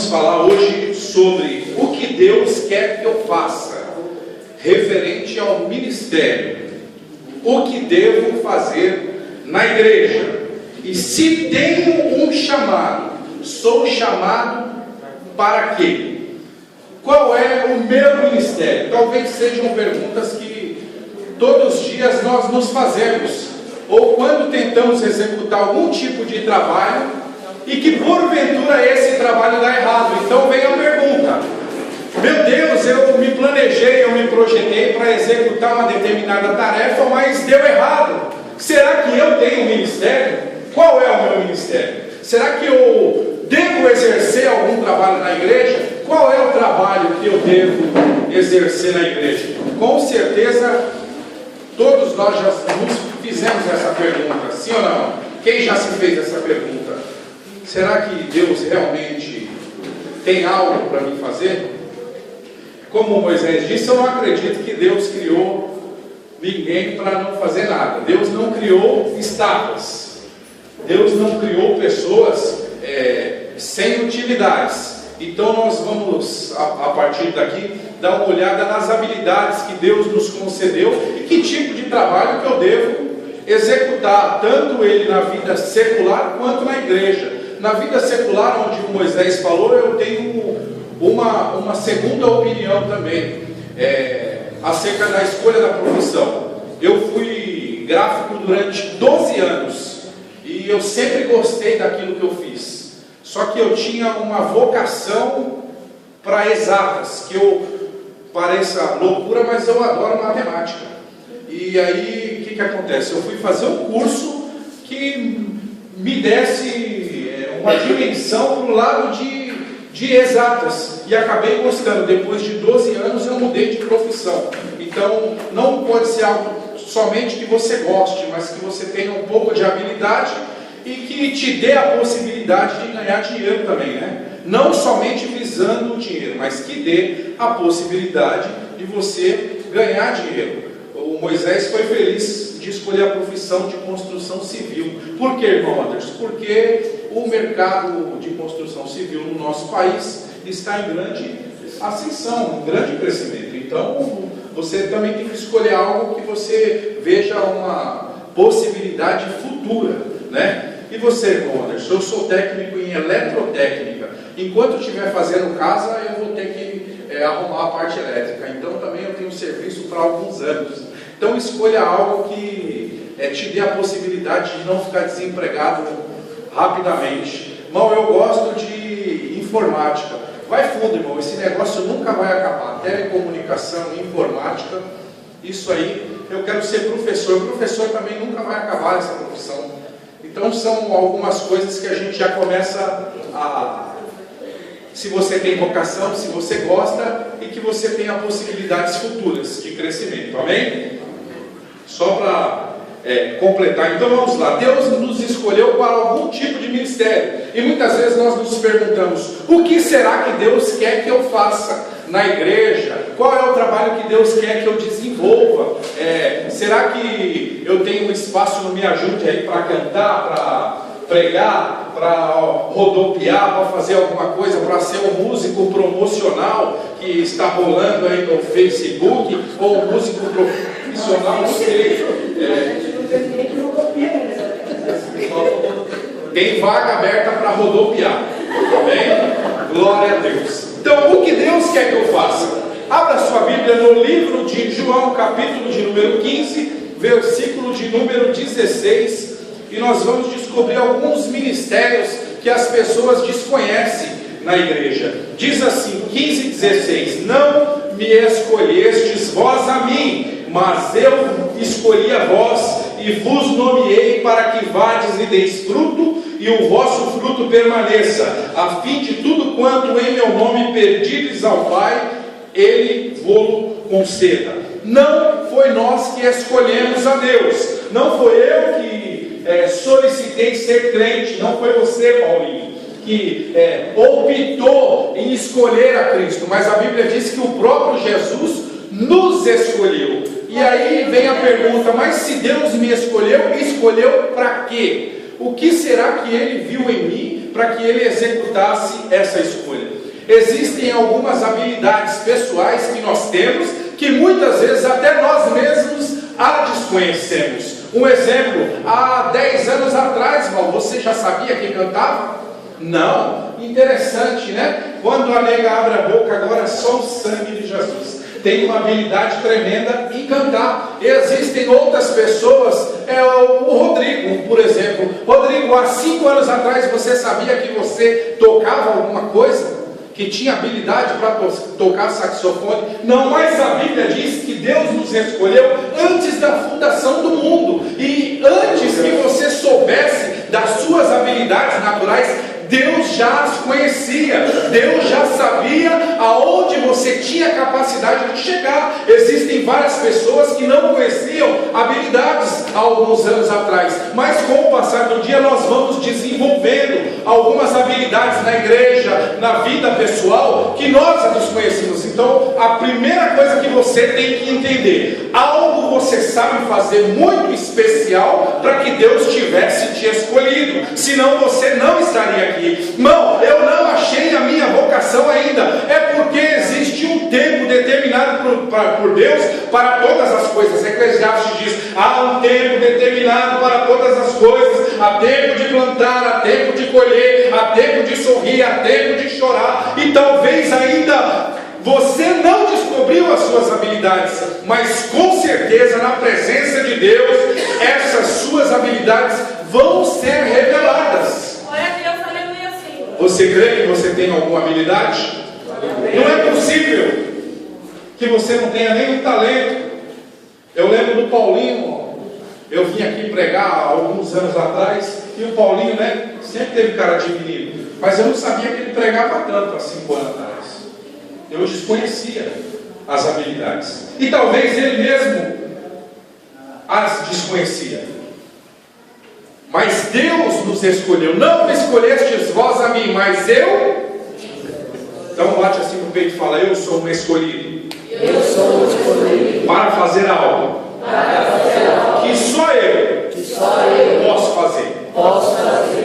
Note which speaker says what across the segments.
Speaker 1: vamos falar hoje sobre o que Deus quer que eu faça, referente ao ministério. O que devo fazer na igreja? E se tenho um chamado, sou chamado para quê? Qual é o meu ministério? Talvez sejam perguntas que todos os dias nós nos fazemos, ou quando tentamos executar algum tipo de trabalho e que porventura esse trabalho dá errado. Então vem a pergunta: meu Deus, eu me planejei, eu me projetei para executar uma determinada tarefa, mas deu errado. Será que eu tenho um ministério? Qual é o meu ministério? Será que eu devo exercer algum trabalho na igreja? Qual é o trabalho que eu devo exercer na igreja? Com certeza, todos nós já nos fizemos essa pergunta, sim ou não? Quem já se fez essa pergunta? Será que Deus realmente tem algo para me fazer? Como Moisés disse, eu não acredito que Deus criou ninguém para não fazer nada. Deus não criou estátuas. Deus não criou pessoas sem utilidades. Então nós vamos, a partir daqui, dar uma olhada nas habilidades que Deus nos concedeu e que tipo de trabalho que eu devo executar, tanto ele na vida secular quanto na igreja. Na vida secular, onde Moisés falou, eu tenho uma segunda opinião também, acerca da escolha da profissão. Eu fui gráfico durante 12 anos e eu sempre gostei daquilo que eu fiz. Só que eu tinha uma vocação para exatas, que pareça loucura, mas eu adoro matemática. E aí, o que acontece? Eu fui fazer um curso que me desse uma dimensão para o lado de exatas, e acabei gostando. Depois de 12 anos eu mudei de profissão. Então não pode ser algo somente que você goste, mas que você tenha um pouco de habilidade e que te dê a possibilidade de ganhar dinheiro também, né? Não somente visando o dinheiro, mas que dê a possibilidade de você ganhar dinheiro. O Moisés foi feliz de escolher a profissão de construção civil. Por que, irmão Anderson? Porque o mercado de construção civil no nosso país está em grande ascensão, em grande crescimento. Então, você também tem que escolher algo que você veja uma possibilidade futura, né? E você, irmão Anderson? Eu sou técnico em eletrotécnica. Enquanto eu estiver fazendo casa, eu vou ter que arrumar a parte elétrica. Então, também eu tenho serviço para alguns anos. Então, escolha algo que te dê a possibilidade de não ficar desempregado rapidamente. Irmão, eu gosto de informática. Vai fundo, irmão, esse negócio nunca vai acabar. Telecomunicação, informática, isso aí. Eu quero ser professor. Professor também nunca vai acabar essa profissão. Então são algumas coisas que a gente já começa se você tem vocação, se você gosta e que você tenha possibilidades futuras de crescimento. Amém? Só para completar, então vamos lá. Deus nos escolheu para algum tipo de ministério, e muitas vezes nós nos perguntamos: o que será que Deus quer que eu faça na igreja? Qual é o trabalho que Deus quer que eu desenvolva? Será que eu tenho um espaço no Me Ajude aí para cantar, para pregar, para rodopiar, para fazer alguma coisa, para ser um músico promocional que está rolando aí no Facebook, ou um músico profissional, não sei. Tem vaga aberta para rodopiar. Amém? Glória a Deus. Então, o que Deus quer que eu faça? Abra sua Bíblia no livro de João, capítulo de número 15, versículo de número 16, e nós vamos descobrir alguns ministérios que as pessoas desconhecem na igreja. Diz assim, 15:16: não me escolhestes vós a mim, mas eu escolhi a vós e vos nomeei para que vades e deis fruto, e o vosso fruto permaneça, a fim de tudo quanto em meu nome pedides ao Pai, Ele vô-lo conceda. Não foi nós que escolhemos a Deus, não foi eu que solicitei ser crente, não foi você, Paulinho, que optou em escolher a Cristo, mas a Bíblia diz que o próprio Jesus nos escolheu. E aí vem a pergunta: mas se Deus me escolheu para quê? O que será que Ele viu em mim para que Ele executasse essa escolha? Existem algumas habilidades pessoais que nós temos, que muitas vezes até nós mesmos a desconhecemos. Um exemplo, há 10 anos atrás, irmão, você já sabia quem cantava? Não. Interessante, né? Quando a nega abre a boca, agora é só o sangue de Jesus. Tem uma habilidade tremenda em cantar. Existem outras pessoas, o Rodrigo, por exemplo. Rodrigo, há 5 anos atrás você sabia que você tocava alguma coisa? Que tinha habilidade para tocar saxofone? Não, mas a Bíblia diz que Deus nos escolheu antes da fundação do mundo. E antes que você soubesse das suas habilidades naturais, Deus já as conhecia, Deus já sabia aonde você tinha capacidade de chegar. Existem várias pessoas que não conheciam habilidades há alguns anos atrás, mas com o passar do dia nós vamos desenvolvendo algumas habilidades na igreja, na vida pessoal, que nós desconhecemos. Então, a primeira coisa que você tem que entender, algo você sabe fazer muito especial para que Deus tivesse te escolhido, senão você não estaria aqui. Irmão, eu não achei a minha vocação ainda. É porque existe um tempo determinado por Deus para todas as coisas. Eclesiastes diz: há um tempo determinado para todas as coisas. Há tempo de plantar, há tempo de colher, há tempo de sorrir, há tempo de chorar. E talvez ainda você não descobriu as suas habilidades, mas com certeza na presença de Deus essas suas habilidades vão ser reveladas. Você crê que você tem alguma habilidade? Não é possível que você não tenha nenhum talento. Eu lembro do Paulinho. Eu vim aqui pregar há alguns anos atrás, e o Paulinho, né, sempre teve cara de menino, mas eu não sabia que ele pregava tanto há 5 anos atrás. Eu desconhecia as habilidades, e talvez ele mesmo as desconhecia. Mas Deus nos escolheu. Não escolhestes vós a mim, mas eu. Então bate assim no peito e fala: eu sou um escolhido. Eu sou um escolhido para fazer algo. Que só eu posso fazer.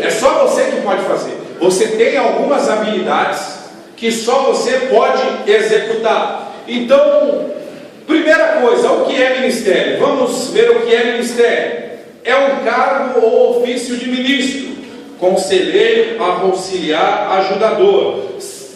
Speaker 1: É só você que pode fazer. Você tem algumas habilidades que só você pode executar. Então, primeira coisa, o que é ministério? Vamos ver o que é ministério. É um cargo ou ofício de ministro, conselheiro, auxiliar, ajudador.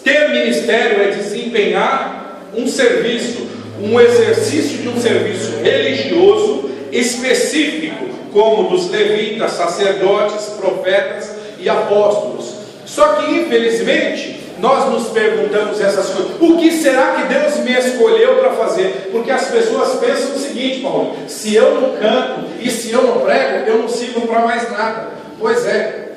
Speaker 1: Ter ministério é desempenhar um serviço, um exercício de um serviço religioso específico, como dos levitas, sacerdotes, profetas e apóstolos. Só que, infelizmente, nós nos perguntamos essas coisas: o que será que Deus me escolheu para fazer? Porque as pessoas pensam o seguinte, Paulo: se eu não canto e se eu não prego, eu não sirvo para mais nada. Pois é,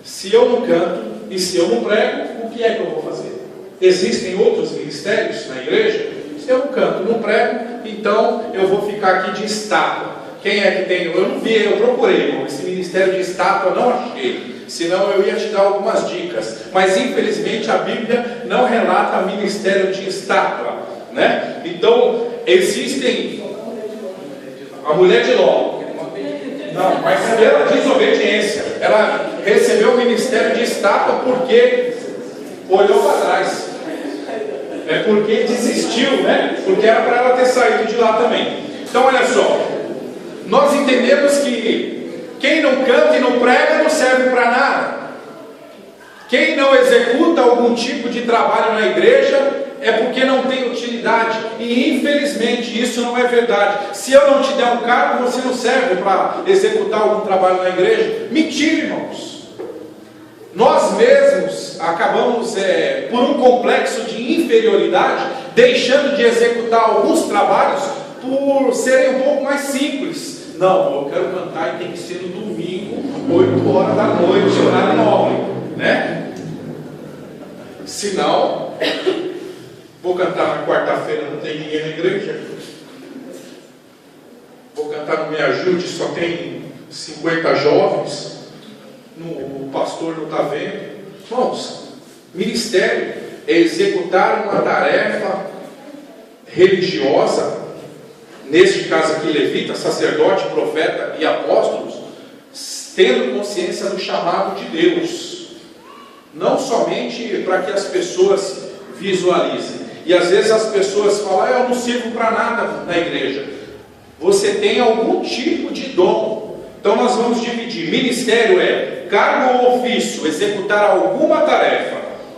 Speaker 1: se eu não canto e se eu não prego, o que é que eu vou fazer? Existem outros ministérios na igreja. Se eu não canto, não prego, então eu vou ficar aqui de estátua. Quem é que tem? Eu não vi, eu procurei, irmão, esse ministério de estátua eu não achei. Senão eu ia te dar algumas dicas. Mas infelizmente a Bíblia não relata ministério de estátua, né? Então existem a mulher de Ló. Não, mas pela desobediência, ela recebeu o ministério de estátua porque olhou para trás. É porque desistiu, né? Porque era para ela ter saído de lá também. Então olha só, nós entendemos que quem não canta e não prega não serve para nada. Quem não executa algum tipo de trabalho na igreja é porque não tem utilidade. E infelizmente isso não é verdade. Se eu não te der um cargo, você não serve para executar algum trabalho na igreja. Mentira, irmãos. Nós mesmos acabamos, por um complexo de inferioridade, deixando de executar alguns trabalhos por serem um pouco mais simples. Não, eu quero cantar e tem que ser no domingo, 8 horas da noite, horário nobre, né? Se não, vou cantar na quarta-feira, não tem ninguém na igreja. Vou cantar no Me Ajude, só tem 50 jovens. O pastor não está vendo. Irmãos, ministério é executar uma tarefa religiosa, neste caso aqui, levita, sacerdote, profeta e apóstolos, tendo consciência do chamado de Deus. não somente para que as pessoas visualizem. E às vezes as pessoas falam, eu não sirvo para nada na igreja. Você tem algum tipo de dom. Então nós vamos dividir. Ministério é cargo ou ofício, executar alguma tarefa.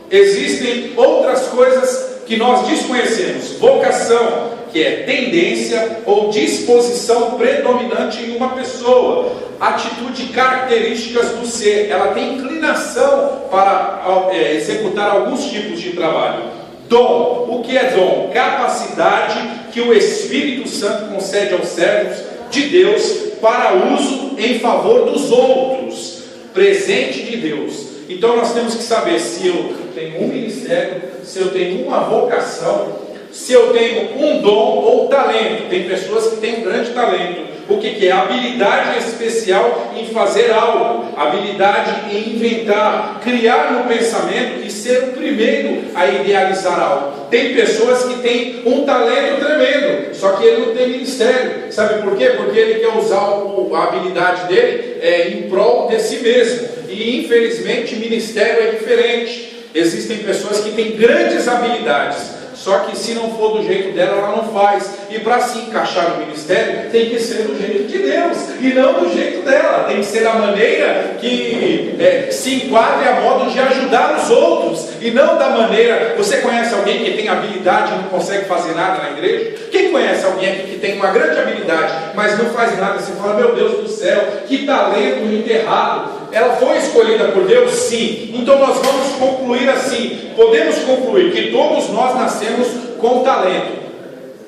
Speaker 1: Existem outras coisas que nós desconhecemos. Vocação, que é tendência ou disposição predominante em uma pessoa. Atitude, características do ser. Ela tem inclinação para executar alguns tipos de trabalho. Dom. O que é dom? Capacidade que o Espírito Santo concede aos servos de Deus para uso em favor dos outros. Presente de Deus. Então nós temos que saber se eu tenho um ministério, se eu tenho uma vocação, se eu tenho um dom ou talento. Tem pessoas que têm um grande talento. O que é? Habilidade especial em fazer algo, habilidade em inventar, criar no pensamento e ser o primeiro a idealizar algo. Tem pessoas que têm um talento tremendo, só que ele não tem ministério. Sabe por quê? Porque ele quer usar a habilidade dele em prol de si mesmo. E infelizmente ministério é diferente. Existem pessoas que têm grandes habilidades, só que se não for do jeito dela, ela não faz. E para se encaixar no ministério, tem que ser do jeito de Deus, e não do jeito dela. Tem que ser da maneira que se enquadre a modo de ajudar os outros, e não da maneira... Você conhece alguém que tem habilidade e não consegue fazer nada na igreja? Quem conhece alguém aqui que tem uma grande habilidade, mas não faz nada? Você fala, meu Deus do céu, que talento enterrado. Ela foi escolhida por Deus? Sim. Então nós vamos concluir assim. Podemos concluir que todos nós nascemos com talento.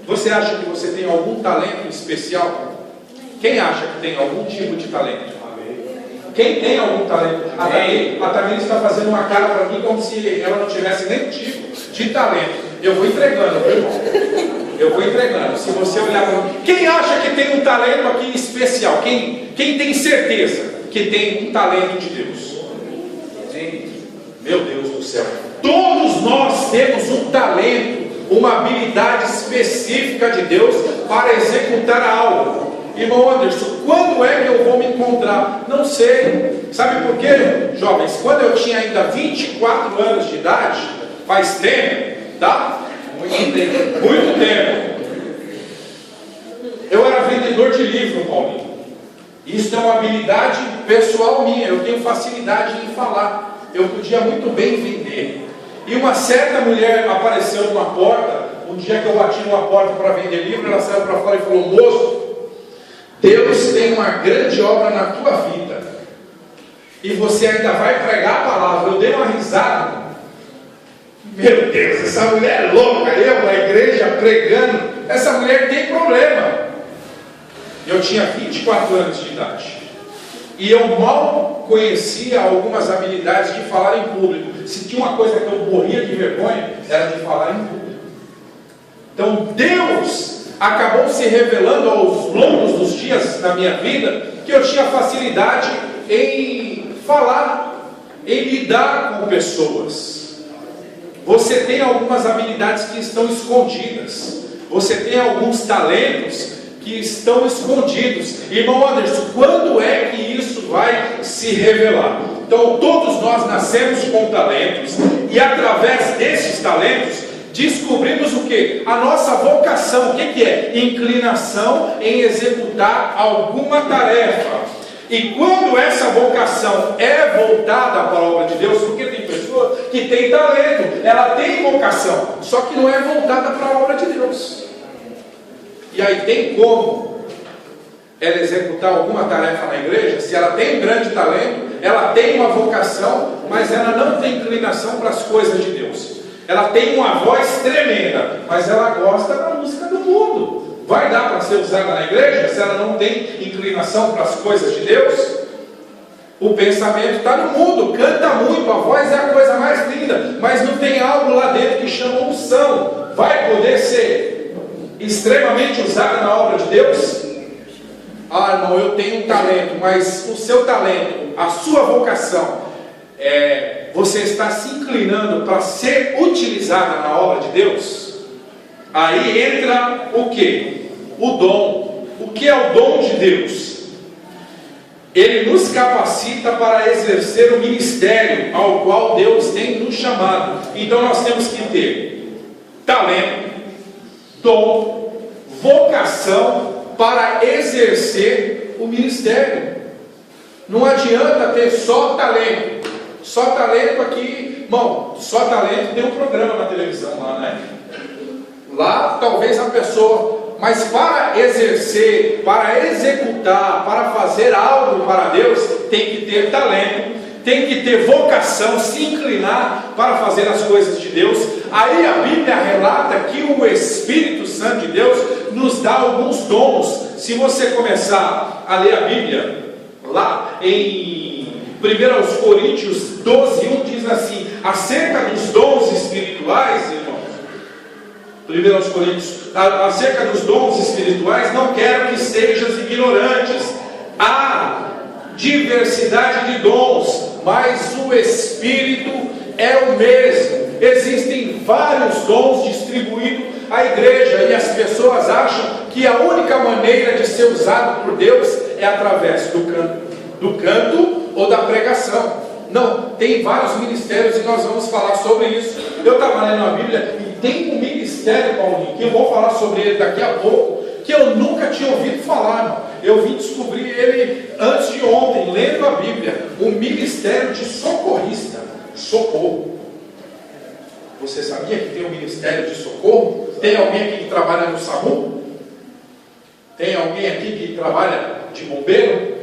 Speaker 1: Você acha que você tem algum talento especial? Quem acha que tem algum tipo de talento? Quem tem algum talento? A Tamir está fazendo uma cara para mim como se ela não tivesse nenhum tipo de talento. Eu vou entregando, meu irmão. Eu vou entregando. Se você olhar para mim, quem acha que tem um talento aqui especial? Quem tem certeza que tem um talento de Deus? Meu Deus do céu. Todos nós temos um talento, uma habilidade específica de Deus para executar algo. Irmão Anderson, quando é que eu vou me encontrar? Não sei. Sabe por quê, jovens? Quando eu tinha ainda 24 anos de idade, faz tempo, tá? Muito tempo. Eu era vendedor de livro, Paulinho. Isso é uma habilidade pessoal minha. Eu tenho facilidade em falar. Eu podia muito bem vender. E uma certa mulher apareceu numa porta. Um dia que eu bati numa porta para vender livro, ela saiu para fora e falou: moço, Deus tem uma grande obra na tua vida, e você ainda vai pregar a palavra. Eu dei uma risada. Meu Deus, essa mulher é louca. Eu na igreja pregando. Essa mulher tem problema. Eu tinha 24 anos de idade. E eu mal conhecia algumas habilidades de falar em público. Se tinha uma coisa que eu morria de vergonha, era de falar em público. Então Deus acabou se revelando aos longos dos dias da minha vida que eu tinha facilidade em falar, em lidar com pessoas. Você tem algumas habilidades que estão escondidas. Você tem alguns talentos que estão escondidos. Irmão Anderson, quando é que isso vai se revelar? Então todos nós nascemos com talentos, e através desses talentos descobrimos o que? A nossa vocação. O que é? Inclinação em executar alguma tarefa. E quando essa vocação é voltada para a obra de Deus, porque tem pessoa que tem talento, ela tem vocação, só que não é voltada para a obra de Deus. E aí tem como ela executar alguma tarefa na igreja? Se ela tem um grande talento, ela tem uma vocação, mas ela não tem inclinação para as coisas de Deus. Ela tem uma voz tremenda, mas ela gosta da música do mundo. Vai dar para ser usada na igreja se ela não tem inclinação para as coisas de Deus? O pensamento está no mundo, canta muito, a voz é a coisa mais linda, mas não tem algo lá dentro que chama unção. Vai poder ser extremamente usada na obra de Deus? Ah, irmão, eu tenho um talento, mas o seu talento, a sua vocação, você está se inclinando para ser utilizada na obra de Deus? Aí entra o que? O dom. O que é o dom de Deus? Ele nos capacita para exercer o ministério ao qual Deus tem nos chamado. Então nós temos que ter talento, dom, vocação para exercer o ministério. Não adianta ter só talento. Só talento aqui, irmão, só talento tem um programa na televisão lá, né? Lá talvez a pessoa... Mas para exercer, para executar, para fazer algo para Deus, tem que ter talento, tem que ter vocação, se inclinar para fazer as coisas de Deus. Aí a Bíblia relata que o Espírito Santo de Deus nos dá alguns dons. Se você começar a ler a Bíblia, lá em 1 Coríntios 12:1 diz assim, acerca dos dons espirituais, irmãos, 1 Coríntios, acerca dos dons espirituais, não quero que sejas ignorantes. Há diversidade de dons, mas o Espírito é o mesmo. Existem vários dons distribuídos à igreja, e as pessoas acham que a única maneira de ser usado por Deus é através do canto ou da pregação. Não, tem vários ministérios e nós vamos falar sobre isso. Eu estava lendo a Bíblia e tem um ministério, Paulinho, que eu vou falar sobre ele daqui a pouco, que eu nunca tinha ouvido falar, não. Eu vim descobrir ele antes de ontem, lendo a Bíblia. O ministério de socorrista. Socorro. Você sabia que tem um ministério de socorro? Tem alguém aqui que trabalha no SAMU? Tem alguém aqui que trabalha de bombeiro?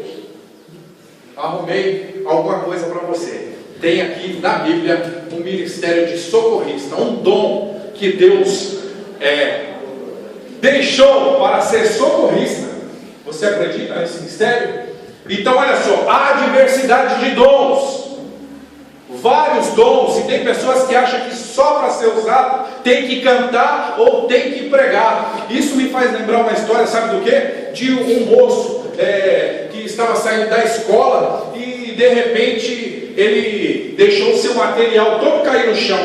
Speaker 1: Arrumei alguma coisa para você. Tem aqui na Bíblia um ministério de socorrista, um dom que Deus deixou para ser socorrista. Você acredita nesse ministério? Então olha só, há diversidade de dons, vários dons, e tem pessoas que acham que só para ser usado tem que cantar ou tem que pregar. Isso me faz lembrar uma história, sabe do quê? De um moço que estava saindo da escola e de repente ele deixou o seu material todo cair no chão.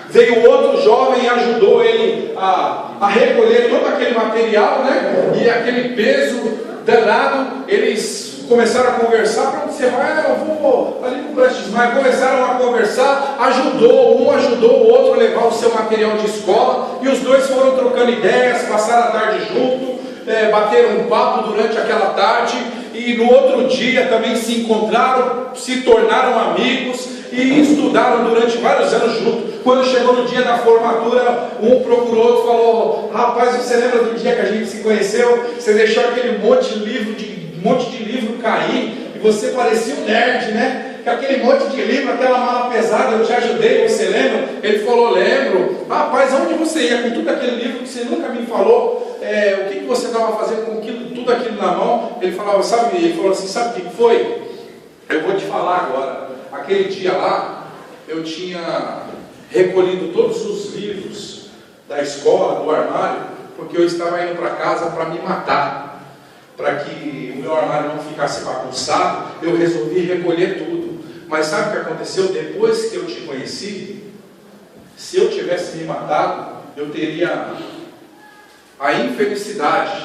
Speaker 1: Veio outro jovem e ajudou ele a recolher todo aquele material, né? E aquele peso danado. Eles começaram a conversar. Para onde você vai? Eu vou ali no Prestes Maia. Começaram a conversar. Um ajudou o outro a levar o seu material de escola, e os dois foram trocando ideias, passaram a tarde junto, bateram um papo durante aquela tarde, e no outro dia também se encontraram, se tornaram amigos e estudaram durante vários anos juntos. Quando chegou no dia da formatura, um procurou outro e falou: rapaz, você lembra do dia que a gente se conheceu? Você deixou aquele monte de livro cair, e você parecia um nerd, né? Que aquele monte de livro, aquela mala pesada, eu te ajudei, você lembra? Ele falou: lembro. Rapaz, aonde você ia com tudo aquele livro que você nunca me falou? O que você estava fazendo com tudo aquilo na mão? Ele falou assim: sabe o que foi? Eu vou te falar agora. Aquele dia lá, eu tinha recolhido todos os livros da escola, do armário, porque eu estava indo para casa para me matar. Para que o meu armário não ficasse bagunçado, eu resolvi recolher tudo. Mas sabe o que aconteceu? Depois que eu te conheci, se eu tivesse me matado, eu teria a infelicidade,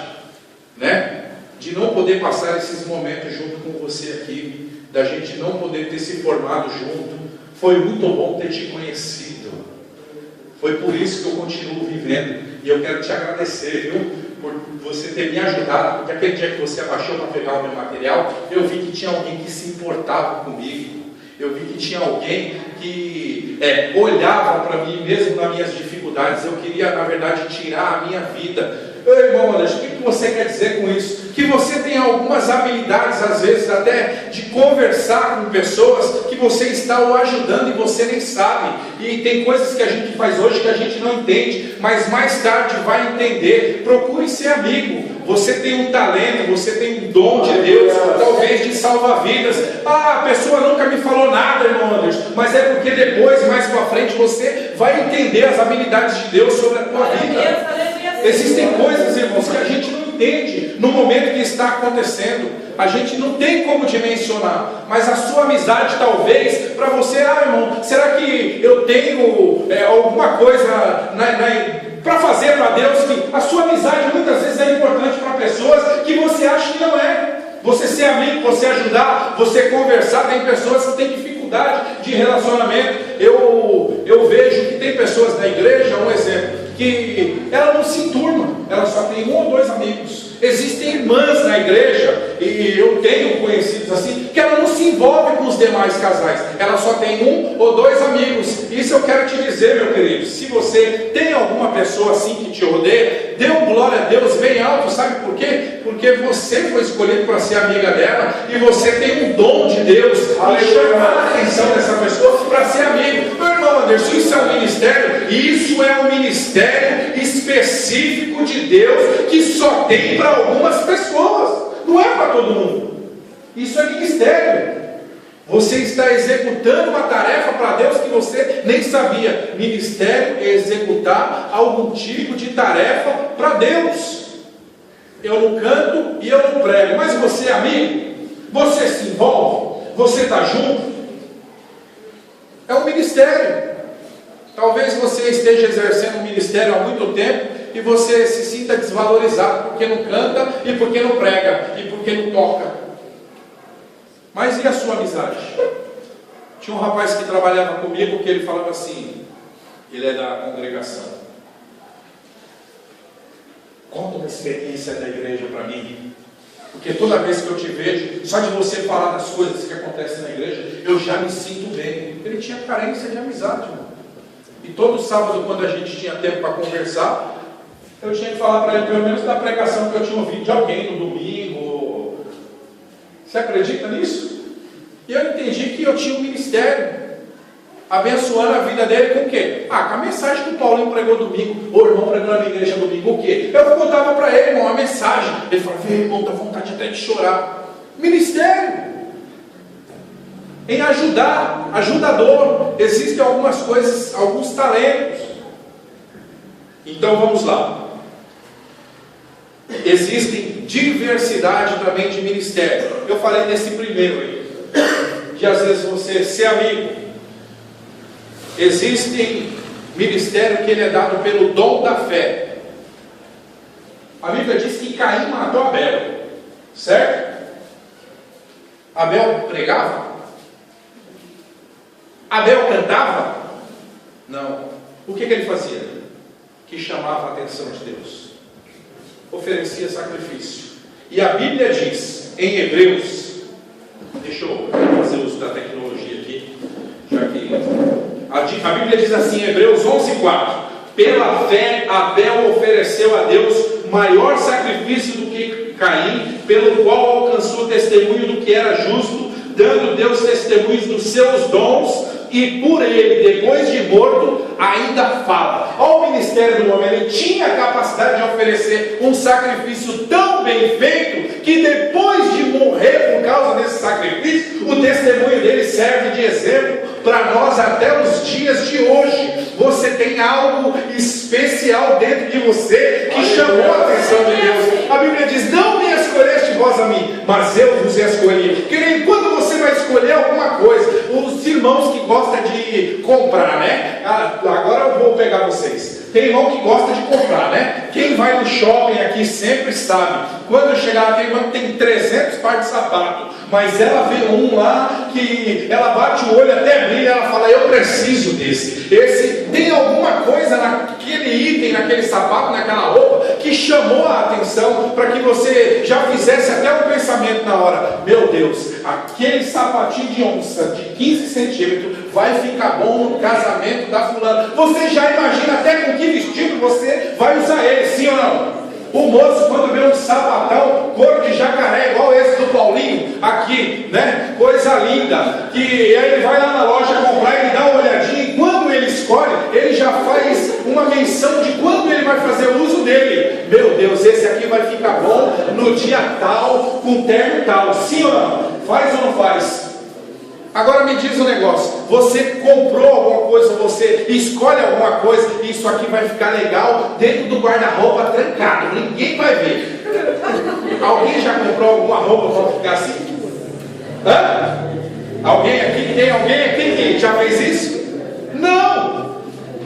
Speaker 1: né, de não poder passar esses momentos junto com você aqui, da gente não poder ter se formado junto. Foi muito bom ter te conhecido. Foi por isso que eu continuo vivendo. E eu quero te agradecer, viu, por você ter me ajudado. Porque aquele dia que você abaixou para pegar o meu material, eu vi que tinha alguém que se importava comigo. Eu vi que tinha alguém que olhava para mim, mesmo nas minhas dificuldades. Eu queria, na verdade, tirar a minha vida. Ei, irmão Anderson, o que você quer dizer com isso? Que você tem algumas habilidades, às vezes até, de conversar com pessoas que você está o ajudando e você nem sabe. E tem coisas que a gente faz hoje que a gente não entende, mas mais tarde vai entender. Procure ser amigo. Você tem um talento, você tem um dom de Deus, talvez de salvar vidas. A pessoa nunca me falou nada, irmão Anderson, mas é porque depois, mais para frente, você vai entender as habilidades de Deus sobre a tua vida. Existem coisas, irmãos, que a gente não entende no momento que está acontecendo. A gente não tem como dimensionar. Mas a sua amizade, talvez, para você: irmão, será que eu tenho alguma coisa para fazer para Deus? Que a sua amizade muitas vezes é importante para pessoas que você acha que não é. Você ser amigo, você ajudar, você conversar. Tem pessoas que têm dificuldade de relacionamento. Eu vejo que tem pessoas na igreja, um exemplo, que ela não se enturma, ela só tem 1 ou 2 amigos. Existem irmãs na igreja, e eu tenho conhecidos assim, que ela não se envolve com os demais casais, ela só tem 1 ou 2 amigos. Isso eu quero te dizer, meu querido, se você tem alguma pessoa assim que te odeia, dê um glória a Deus bem alto. Sabe por quê? Porque você foi escolhido para ser amiga dela, e você tem um dom de Deus de chamar a atenção dessa pessoa para ser amigo. Meu irmão Anderson, isso é um ministério, isso é um ministério específico de Deus, que só tem para algumas pessoas, não é para todo mundo. Isso é ministério. Você está executando uma tarefa para Deus que você nem sabia. Ministério é executar algum tipo de tarefa para Deus. Eu não canto e eu não prego, mas você é amigo, você se envolve, você está junto. É um ministério. Talvez você esteja exercendo um ministério há muito tempo e você se sinta desvalorizado porque não canta, e porque não prega, e porque não toca. Mas e a sua amizade? Tinha um rapaz que trabalhava comigo, que ele falava assim, ele é da congregação: conta uma experiência da igreja para mim, porque toda vez que eu te vejo, só de você falar das coisas que acontecem na igreja, eu já me sinto bem. Ele tinha carência de amizade, irmão. E todo sábado, quando a gente tinha tempo para conversar, eu tinha que falar para ele pelo menos da pregação que eu tinha ouvido de alguém no domingo. Você acredita nisso? E eu entendi que eu tinha um ministério, abençoando a vida dele com o quê? Com a mensagem que o Paulinho pregou domingo. O irmão pregou na minha igreja domingo, o quê? Eu contava para ele, irmão, a mensagem. Ele falava: vê, irmão, dá vontade até de chorar. Ministério em ajudar, ajudador. Existem algumas coisas, alguns talentos. Então vamos lá. Existem diversidade também de ministério. Eu falei desse primeiro aí, de às vezes você ser amigo. Existem ministério que ele é dado pelo dom da fé. A Bíblia diz que Caim matou Abel, certo? Abel pregava? Abel cantava? Não. O que ele fazia? Que chamava a atenção de Deus. Oferecia sacrifício. E a Bíblia diz, em Hebreus, deixa eu fazer uso da tecnologia aqui, já que a Bíblia diz assim, em Hebreus 11:4: pela fé Abel ofereceu a Deus maior sacrifício do que Caim, pelo qual alcançou testemunho do que era justo, dando Deus testemunhos dos seus dons, e por ele, depois de morto, ainda fala. Olha o ministério do homem, ele tinha a capacidade de oferecer um sacrifício tão bem feito, que depois de morrer por causa desse sacrifício, o testemunho dele serve de exemplo para nós até os dias de hoje. Você tem algo especial dentro de você que chamou a atenção de Deus. A Bíblia diz: não me escolheste vós a mim, mas eu vos escolhi. Querido, quando você vai escolher alguma coisa, os irmãos que gostam de comprar, né? Agora eu vou pegar vocês. Tem irmão que gosta de comprar, né? Quem vai no shopping aqui sempre sabe. Quando eu chegar lá, tem irmão que tem 300 pares de sapato, mas ela vê um lá que ela bate o olho até brilha, ela fala: eu preciso desse. Esse tem alguma coisa naquele item, naquele sapato, naquela roupa, que chamou a atenção para que você já fizesse até um pensamento na hora: meu Deus, aquele sapatinho de onça de 15 centímetros vai ficar bom no casamento da fulana. Você já imagina até com que vestido você vai usar ele, sim ou não? O moço, quando vê um sapatão cor de jacaré, igual esse do Paulinho, aqui, né? Coisa linda, que aí ele vai lá na loja comprar, ele dá uma olhadinha, e quando ele escolhe, ele já faz uma menção de quando ele vai fazer uso dele. Meu Deus, esse aqui vai ficar bom no dia tal, com terno tal, sim ou não? Faz ou não faz? Agora me diz um negócio: você comprou alguma coisa, você escolhe alguma coisa, e isso aqui vai ficar legal dentro do guarda-roupa trancado, ninguém vai ver. Alguém já comprou alguma roupa para ficar assim? Hã? Alguém aqui tem? Alguém aqui que já fez isso? Não!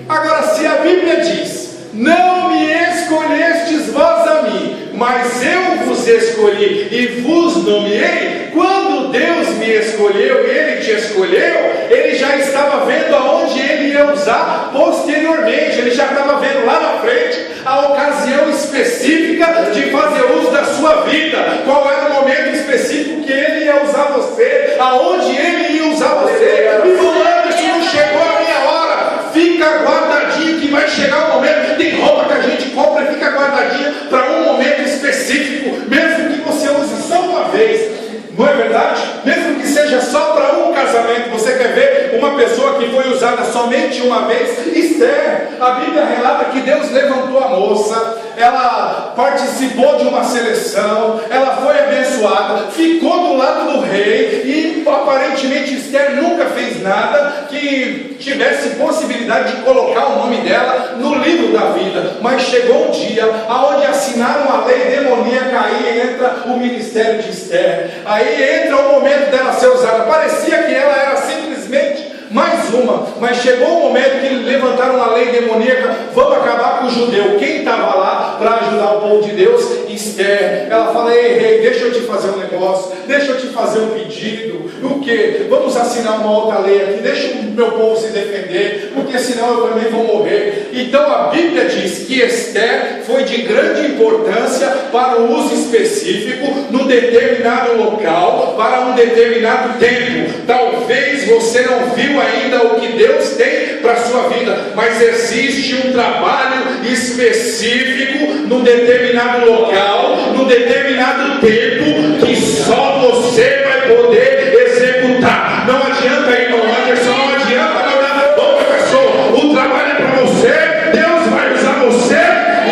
Speaker 1: Agora, se a Bíblia diz: não me escolhestes vós a mim, mas eu vos escolhi e vos nomeei. Quando Deus me escolheu e Ele te escolheu, Ele já estava vendo aonde Ele ia usar posteriormente. Ele já estava vendo lá na frente a ocasião específica de fazer uso da sua vida. Qual era o momento específico que Ele ia usar você, aonde Ele ia usar você. E falando, isso não chegou a minha hora. Fica guardadinho que vai chegar o momento. Tem roupa que a gente compra e fica guardadinha para um momento específico, mesmo que você use só uma vez. Não é verdade? Mesmo que seja só para um casamento. Você quer ver uma pessoa que foi usada somente uma vez? Esther. A Bíblia relata que Deus levantou a moça, ela participou de uma seleção, ela foi abençoada, ficou do lado do rei e aparentemente Esther nunca fez nada que tivesse possibilidade de colocar o nome dela no livro da vida. Mas chegou um dia onde assinaram a lei demoníaca, aí entra o ministério de Esther. Aí entra o momento dela ser usada. Parecia que ela era simplesmente mais uma, mas chegou o momento que levantaram a lei demoníaca. Vamos acabar com o judeu. Quem estava lá para ajudar o povo de Deus? Esther. Ela fala: ei, rei, deixa eu te fazer um negócio, deixa eu te fazer um pedido. O que? Vamos assinar uma outra lei aqui, deixa o meu povo se defender, porque senão eu também vou morrer. Então a Bíblia diz que Esther foi de grande importância para o uso específico, num determinado local, para um determinado tempo. Talvez você não viu ainda o que Deus tem para a sua vida, mas existe um trabalho específico num determinado local, num determinado tempo, que só você vai poder executar. Não adianta, irmão Anderson, não adianta mandar na boca, pessoa. O trabalho é para você, Deus vai usar você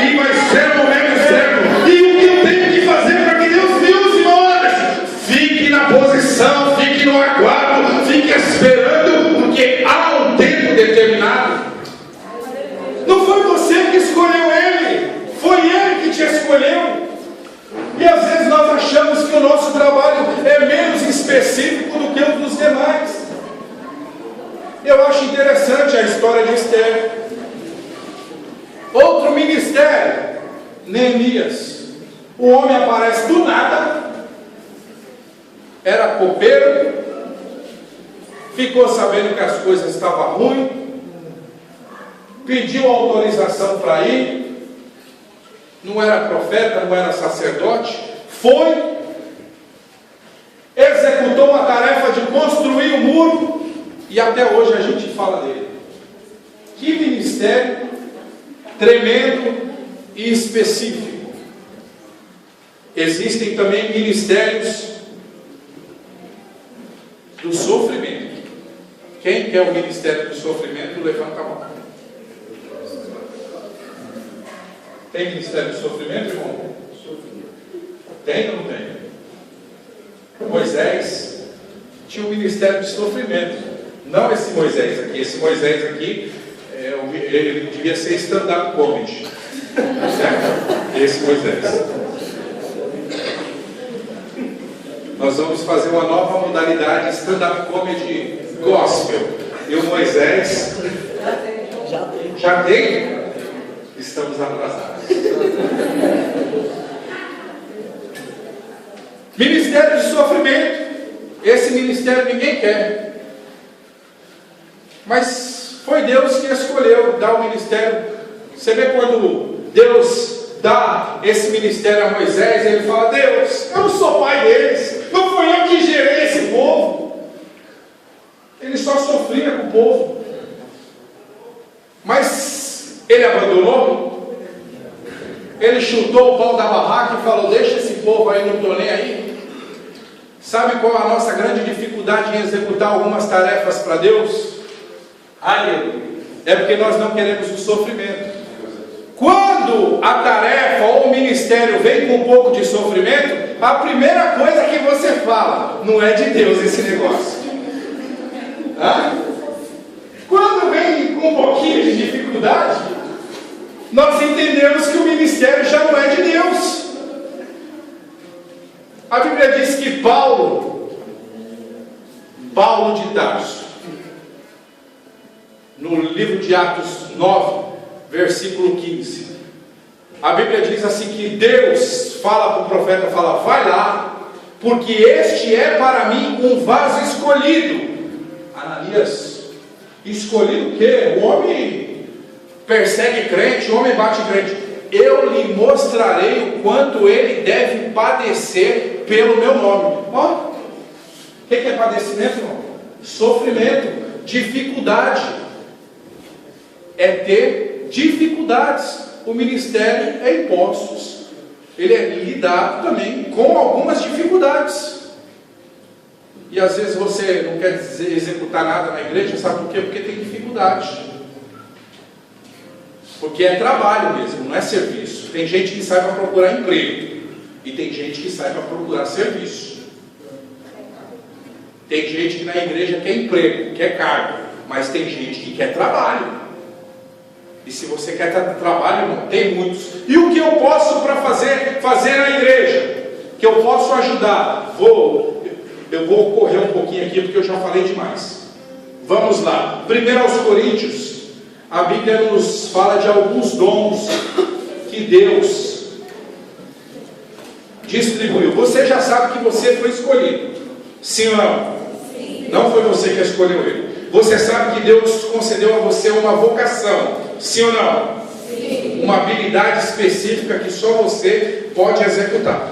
Speaker 1: e vai ser o momento certo. E o que eu tenho que fazer para que Deus me use, irmão Anderson? Fique na posição, fique no aguardo, fique esperando, porque há um tempo determinado. Não foi você que escolheu Ele, foi Ele que te escolheu. E às vezes nós achamos que o nosso trabalho é menos específico do que o dos demais. Eu acho interessante a história de Esther. Outro ministério, Neemias. O homem aparece do nada, era copeiro, ficou sabendo que as coisas estavam ruins, pediu autorização para ir. Não era profeta, não era sacerdote, foi, executou uma tarefa de construir o muro, e até hoje a gente fala dele. Que ministério tremendo e específico. Existem também ministérios do sofrimento. Quem quer o ministério do sofrimento, levanta a mão. Tem ministério de sofrimento, irmão? Tem ou não tem? Moisés tinha um ministério de sofrimento. Não esse Moisés aqui. Esse Moisés aqui, ele devia ser stand-up comedy. Certo? Esse Moisés. Nós vamos fazer uma nova modalidade, stand-up comedy gospel. E o Moisés... Já tem? Estamos atrasados. Ministério de sofrimento. Esse ministério ninguém quer, mas foi Deus que escolheu dar o ministério. Você vê quando Deus dá esse ministério a Moisés, ele fala: Deus, eu não sou pai deles, não fui eu que gerei esse povo. Ele só sofria com o povo. Mas ele abandonou. Ele chutou o pau da barraca e falou: deixa esse povo aí, não estou nem aí. Sabe qual é a nossa grande dificuldade em executar algumas tarefas para Deus? Aleluia. É porque nós não queremos o sofrimento. Quando a tarefa ou o ministério vem com um pouco de sofrimento, a primeira coisa que você fala: não é de Deus esse negócio. Quando vem com um pouquinho de dificuldade, nós entendemos que o ministério já não é de Deus. A Bíblia diz que Paulo de Tarso, no livro de Atos 9, versículo 15, A Bíblia diz assim que Deus fala para o profeta, fala, vai lá, porque este é para mim um vaso escolhido. Ananias, escolhido o quê? O homem persegue crente, o homem bate crente. Eu lhe mostrarei o quanto ele deve padecer pelo meu nome. Ó, o que é padecimento, irmão? Sofrimento, dificuldade. É ter dificuldades. O ministério é impostos. Ele é lidado também com algumas dificuldades. E às vezes você não quer executar nada na igreja, sabe por quê? Porque tem dificuldade. Porque é trabalho mesmo, não é serviço. Tem gente que sai para procurar emprego. E tem gente que sai para procurar serviço. Tem gente que na igreja quer emprego, quer cargo. Mas tem gente que quer trabalho. E se você quer trabalho, não tem muitos. E o que eu posso para fazer na igreja? Que eu posso ajudar? Eu vou correr um pouquinho aqui porque eu já falei demais. Vamos lá. 1 aos Coríntios, a Bíblia nos fala de alguns dons que Deus distribuiu. Você já sabe que você foi escolhido. Sim ou não? Sim. Não foi você que escolheu ele. Você sabe que Deus concedeu a você uma vocação. Sim ou não? Sim. Uma habilidade específica que só você pode executar.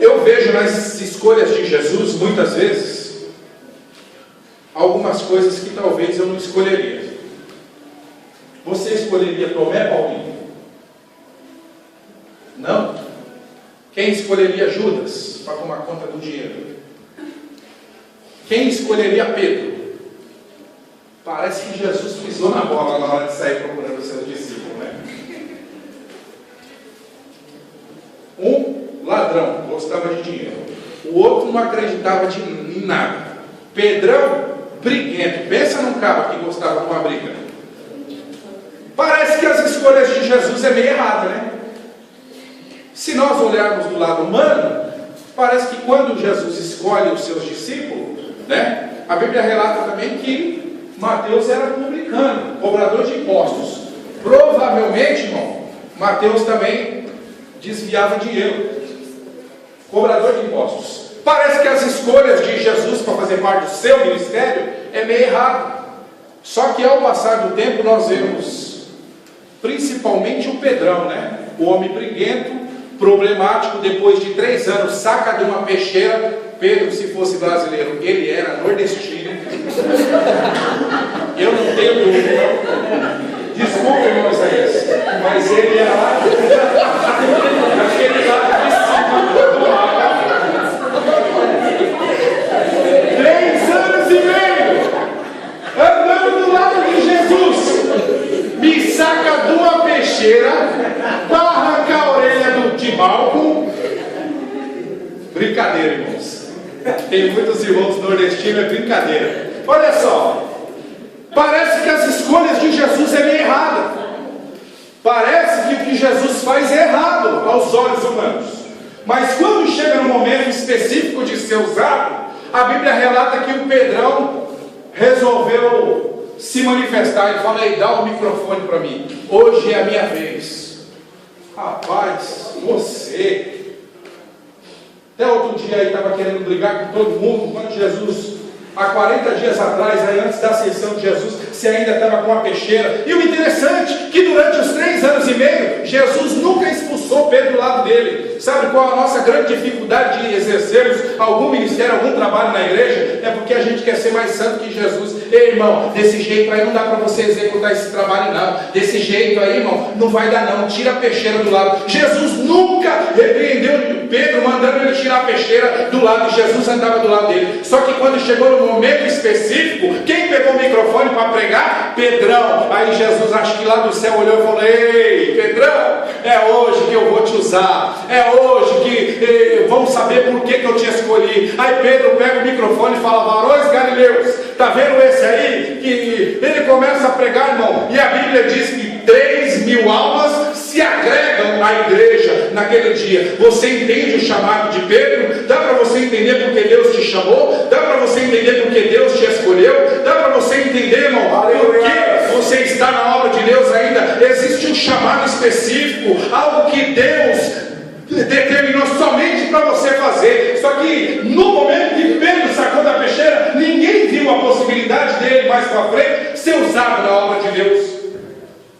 Speaker 1: Eu vejo nas escolhas de Jesus, muitas vezes, algumas coisas que talvez eu não escolheria. Você escolheria Tomé, Paulinho? Não? Quem escolheria Judas para tomar conta do dinheiro? Quem escolheria Pedro? Parece que Jesus pisou na bola na hora de sair procurando os seus discípulos, né? Um ladrão, gostava de dinheiro. O outro não acreditava em nada. Pedrão, briguento. Pensa num cara que gostava de uma briga. Parece que as escolhas de Jesus é meio errada, né? Se nós olharmos do lado humano, parece que quando Jesus escolhe os seus discípulos, né? A Bíblia relata também que Mateus era publicano, cobrador de impostos. Provavelmente, irmão, Mateus também desviava dinheiro. Cobrador de impostos. Parece que as escolhas de Jesus para fazer parte do seu ministério é meio errado. Só que ao passar do tempo nós vemos principalmente o Pedrão, né? O homem briguento, problemático, depois de 3 anos saca de uma peixeira. Pedro, se fosse brasileiro, ele era nordestino. Eu não tenho dúvida. Desculpa, irmão Isaías, mas ele era lá naquele lado de cima do mapa. 3 anos e meio andando do lado de Jesus. Me saca de uma peixeira para arrancar a orelha de Malco. Brincadeira, irmãos. Tem muitos irmãos nordestinos, é brincadeira. Olha só. Parece que as escolhas de Jesus é meio errada. Parece que o que Jesus faz é errado aos olhos humanos. Mas quando chega no momento específico de ser usado, a Bíblia relata que o Pedrão resolveu se manifestar e fala: dá o microfone para mim. Hoje é a minha vez. Rapaz, você... Até outro dia aí estava querendo brigar com todo mundo, quando Jesus, há 40 dias atrás, aí antes da ascensão de Jesus, você ainda estava com uma peixeira. E o interessante é que durante os 3 anos e meio, Jesus nunca expulsou Pedro do lado dele. Sabe qual a nossa grande dificuldade de exercermos algum ministério, algum trabalho na igreja? É porque a gente quer ser mais santo que Jesus. Ei, irmão, desse jeito aí não dá para você executar esse trabalho não. Desse jeito aí, irmão, não vai dar não. Tira a peixeira do lado. Jesus nunca repreendeu Pedro mandando ele tirar a peixeira do lado. E Jesus andava do lado dele. Só que quando chegou no momento específico, quem pegou o microfone para pregar? Pedrão. Aí Jesus, acho que lá do céu, olhou e falou: ei, Pedrão, é hoje que eu vou te usar. É hoje que vamos saber por que eu te escolhi. Aí Pedro pega o microfone e fala: varões galileus, tá vendo esse aí? Que ele começa a pregar, irmão, e a Bíblia diz que 3.000 almas se agregam à igreja naquele dia. Você entende o chamado de Pedro? Dá para você entender porque Deus te chamou? Dá para você entender porque Deus te escolheu? Dá para você entender, irmão, porque você está na obra de Deus ainda? Existe um chamado específico, algo que Deus determinou somente para você fazer. Só que no momento que Pedro sacou da peixeira, ninguém viu a possibilidade dele mais para frente ser usado na obra de Deus.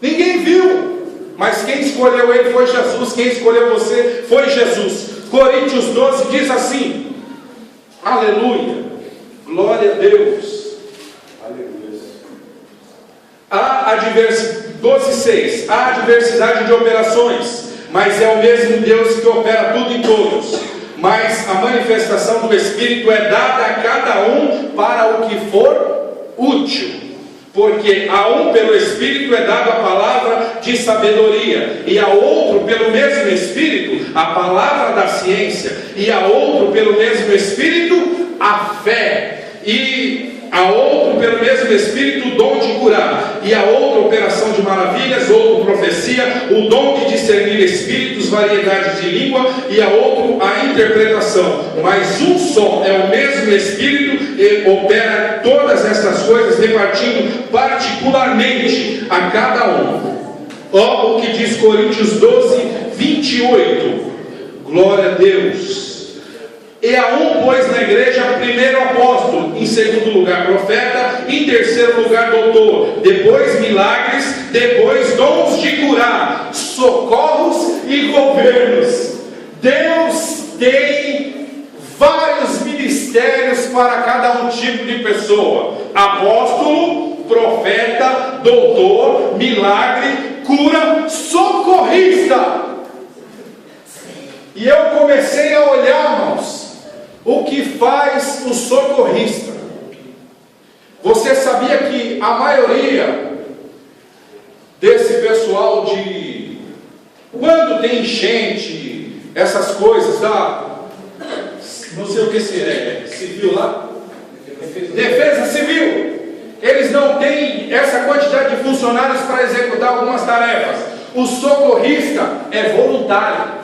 Speaker 1: Ninguém viu. Mas quem escolheu ele foi Jesus. Quem escolheu você foi Jesus. Coríntios 12 diz assim: aleluia, glória a Deus. Aleluia. 12:6. Há diversidade de operações, mas é o mesmo Deus que opera tudo em todos. Mas a manifestação do Espírito é dada a cada um para o que for útil. Porque a um pelo Espírito é dada a palavra de sabedoria, e a outro pelo mesmo Espírito a palavra da ciência, e a outro pelo mesmo Espírito a fé, e a outro pelo mesmo Espírito o dom de curar, e a outra operação de maravilhas, outro profecia, o dom de discernir espíritos, variedades de língua, e a outro a interpretação. Mas um só é o mesmo Espírito e opera todas estas coisas, repartindo particularmente a cada um. Ó, o que diz Coríntios 12:28. Glória a Deus. E a um pôs na igreja primeiro apóstolo, em segundo lugar profeta, em terceiro lugar doutor, depois milagres, depois dons de curar, socorros e governos. Deus tem vários ministérios para cada um tipo de pessoa: apóstolo, profeta, doutor, milagre, cura, socorrista. E eu comecei a olhar, irmãos, o que faz o socorrista. Você sabia que a maioria desse pessoal de quando tem enchente, essas coisas da não sei o que se é civil lá, defesa civil, eles não têm essa quantidade de funcionários para executar algumas tarefas. O socorrista é voluntário.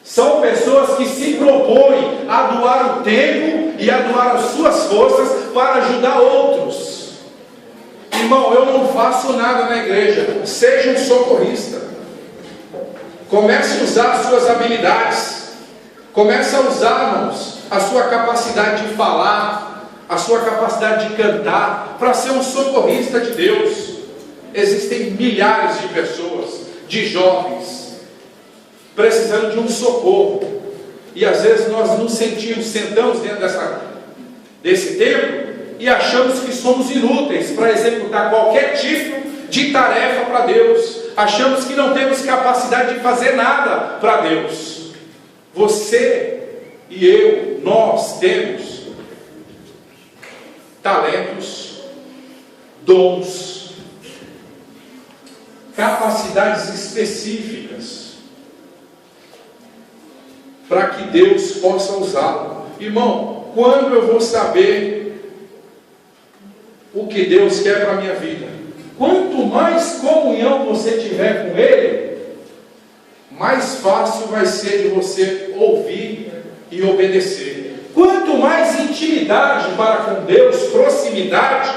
Speaker 1: São pessoas que se propõem a doar o tempo e a doar as suas forças para ajudar outros. Irmão, eu não faço nada na igreja. Seja um socorrista. Comece a usar as suas habilidades. Comece a usar, irmãos, a sua capacidade de falar, a sua capacidade de cantar, para ser um socorrista de Deus. Existem milhares de pessoas, de jovens, precisando de um socorro, e às vezes nós nos sentamos dentro desse templo e achamos que somos inúteis para executar qualquer tipo de tarefa para Deus. Achamos que não temos capacidade de fazer nada para Deus. Você e eu, nós temos talentos, dons, capacidades específicas para que Deus possa usá-lo. Irmão, quando eu vou saber o que Deus quer para a minha vida? Quanto mais comunhão você tiver com Ele, mais fácil vai ser de você ouvir e obedecer. Quanto mais intimidade para com Deus, proximidade,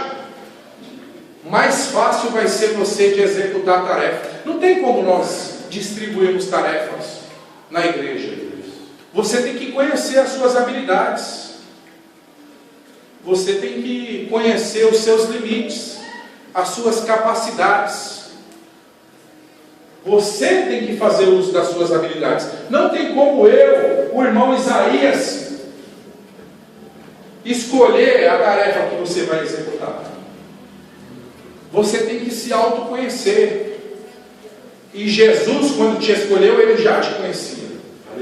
Speaker 1: mais fácil vai ser você de executar a tarefa. Não tem como nós distribuirmos tarefas na igreja. Você tem que conhecer as suas habilidades. Você tem que conhecer os seus limites, as suas capacidades. Você tem que fazer uso das suas habilidades. Não tem como eu, o irmão Isaías, escolher a tarefa que você vai executar. Você tem que se autoconhecer. E Jesus, quando te escolheu, Ele já te conhecia.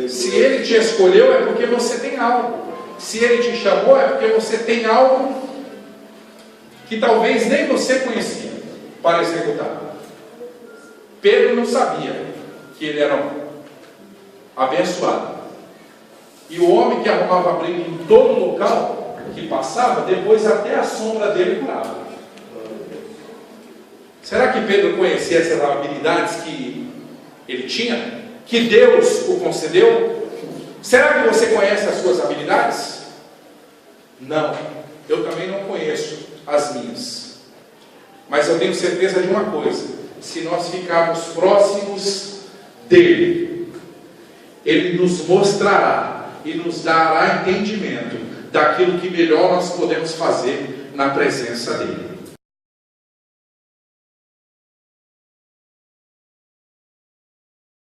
Speaker 1: Se Ele te escolheu, é porque você tem algo. Se Ele te chamou, é porque você tem algo que talvez nem você conhecia para executar. Pedro não sabia que ele era abençoado. E o homem que arrumava briga em todo local que passava, depois até a sombra dele curava. Será que Pedro conhecia essas habilidades que ele tinha? Que Deus o concedeu? Será que você conhece as suas habilidades? Não, eu também não conheço as minhas. Mas eu tenho certeza de uma coisa: se nós ficarmos próximos dele. Ele nos mostrará e nos dará entendimento daquilo que melhor nós podemos fazer na presença dele.